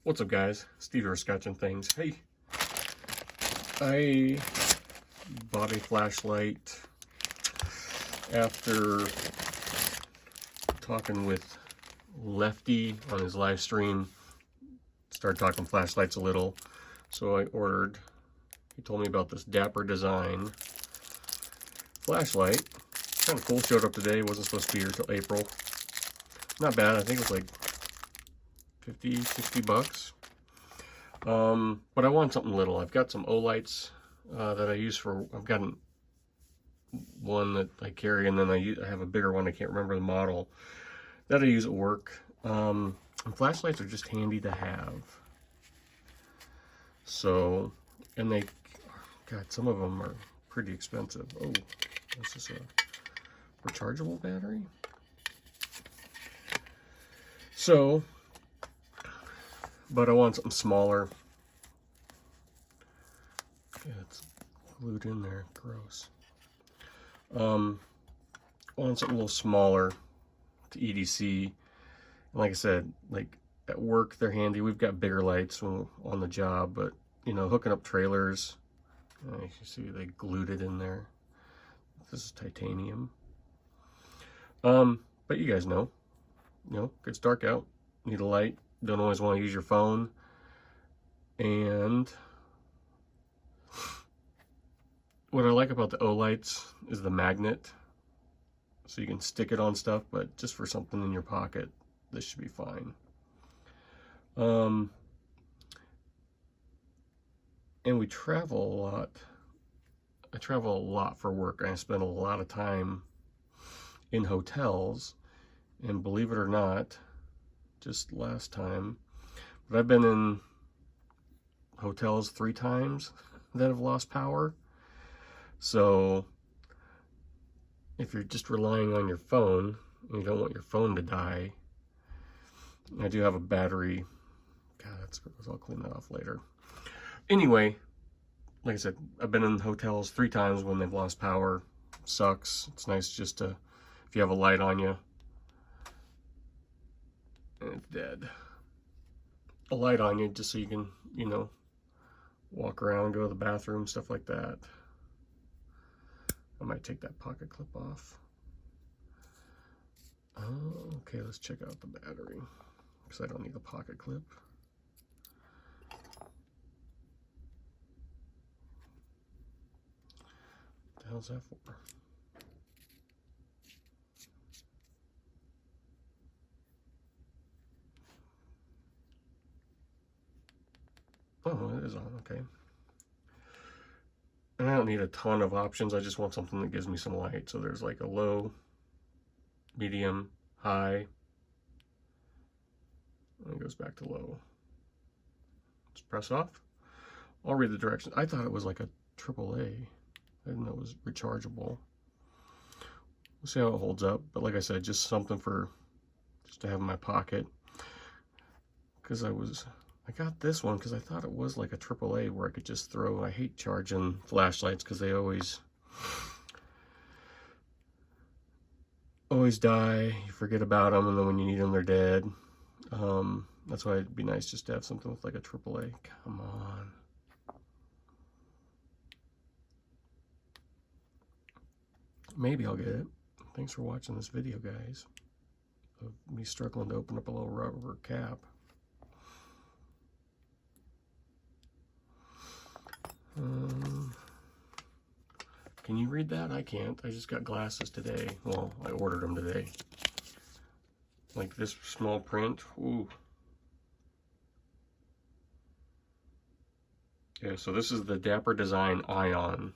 What's up, guys? Steve here, Scotching Things. Hey, I bought a flashlight after talking with Lefty on his live stream. Started talking flashlights a little, so I ordered. He told me about this Dapper design flashlight. Kind of cool. Showed up today. Wasn't supposed to be here till April. Not bad. I think it was like 50, 60 bucks. But I want something little. I've got some O-lights that I use for, I've got one that I carry, and then I have a bigger one, I can't remember the model, that I use at work. And flashlights are just handy to have. So, and God, some of them are pretty expensive. Oh, this is a rechargeable battery. So, but I want something smaller. Yeah, it's glued in there. Gross. I want something a little smaller to EDC. And like I said, like at work they're handy. We've got bigger lights on the job, but you know, hooking up trailers, you can see they glued it in there. This is titanium. But you guys know, it's dark out. Need a light. Don't always want to use your phone. And what I like about the O-lights is the magnet. So you can stick it on stuff, but just for something in your pocket, this should be fine. And we travel a lot. I travel a lot for work, and I spend a lot of time in hotels. And believe it or not, just last time, but I've been in hotels 3 times that have lost power. So if you're just relying on your phone and you don't want your phone to die, I do have a battery. God, I'll clean that off later. Anyway, like I said, I've been in hotels 3 times when they've lost power. Sucks. It's nice just to, if you have a light on you and it's dead, a light on you just so you can, walk around, go to the bathroom, stuff like that. I might take that pocket clip off. Okay, let's check out the battery, because I don't need a pocket clip. What the hell's that for? Oh, it is on, okay. And I don't need a ton of options, I just want something that gives me some light. So there's like a low, medium, high, and it goes back to low. Let's press off. I'll read the directions. I thought it was like a AAA. I didn't know it was rechargeable. We'll see how it holds up. But like I said, just something just to have in my pocket. Because I got this one because I thought it was like a AAA where I could just throw. I hate charging flashlights because they always die. You forget about them, and then when you need them, they're dead. That's why it'd be nice just to have something with like a AAA. Come on. Maybe I'll get it. Thanks for watching this video, guys, of me struggling to open up a little rubber cap. Can you read that? I can't. I just got glasses today. Well, I ordered them today. Like this small print. Ooh. Yeah, so this is the Dapper Design Ion.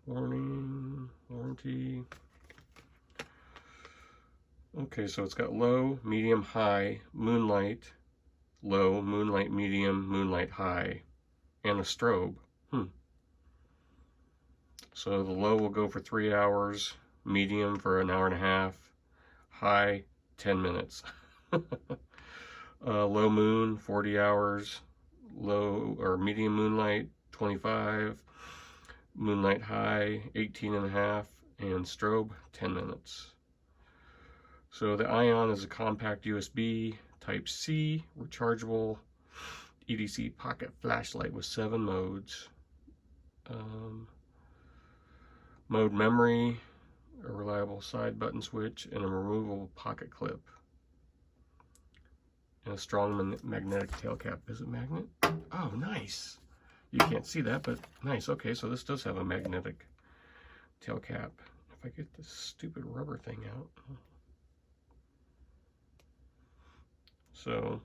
Warning, warranty. Okay, so it's got low, medium, high, moonlight, low, moonlight, medium, moonlight, high, and a strobe. So the low will go for 3 hours, medium for an hour and a half, high 10 minutes. Low moon 40 hours, low or medium moonlight 25, moonlight high 18 and a half, and strobe 10 minutes. So the Ion is a compact USB Type-C rechargeable EDC pocket flashlight with 7 modes. Mode memory, a reliable side button switch, and a removable pocket clip. And a strong magnetic tail cap. Is it magnet? Oh, nice. You can't see that, but nice. Okay, so this does have a magnetic tail cap. If I get this stupid rubber thing out. So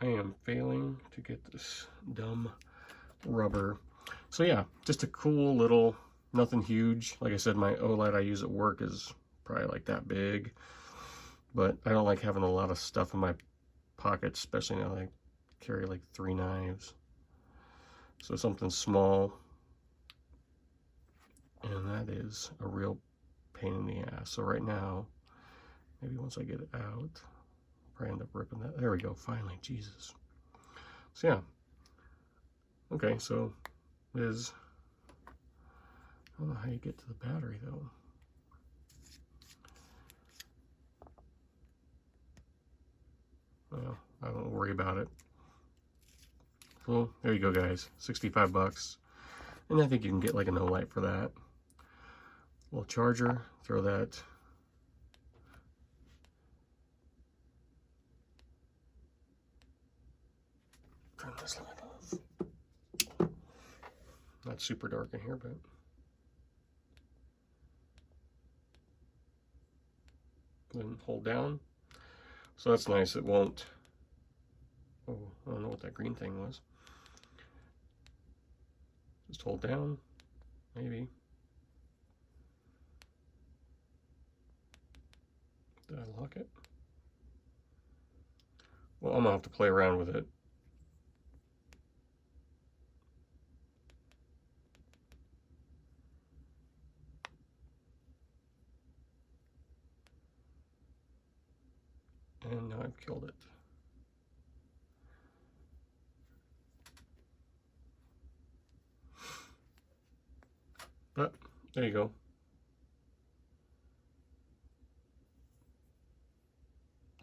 I am failing to get this dumb rubber. So yeah, just a cool little, nothing huge. Like I said, my OLED I use at work is probably like that big. But I don't like having a lot of stuff in my pockets, especially now I carry like 3 knives. So something small. And that is a real pain in the ass. So right now, maybe once I get it out, I'll probably end up ripping that. There we go, finally, Jesus. So yeah. Okay, so is, I don't know how you get to the battery though. Well, I don't worry about it. So there you go, guys, 65 bucks. And I think you can get like a no light for that. Little charger, throw that. Turn this light off. Not super dark in here, but then hold down. So that's nice, it won't, oh, I don't know what that green thing was. Just hold down, maybe. Did I lock it? Well, I'm gonna have to play around with it. And now I've killed it. But there you go.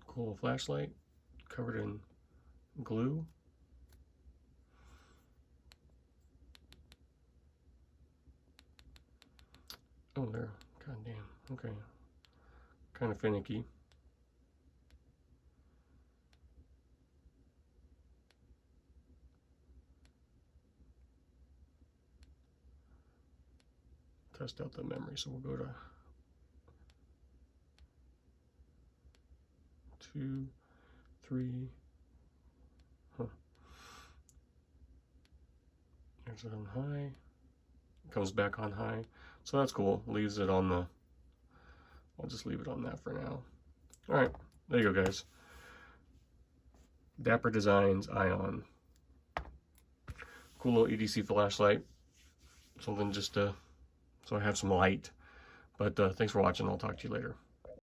Cool flashlight covered in glue. Oh, there. God damn. Okay. Kind of finicky. Test out the memory, so we'll go to 2, 3. Huh. There's it on high. Comes back on high. So that's cool. Leaves it on the, I'll just leave it on that for now. Alright, there you go, guys. Dapper Designs Ion. Cool little EDC flashlight. Something just to, so I have some light. But thanks for watching. I'll talk to you later.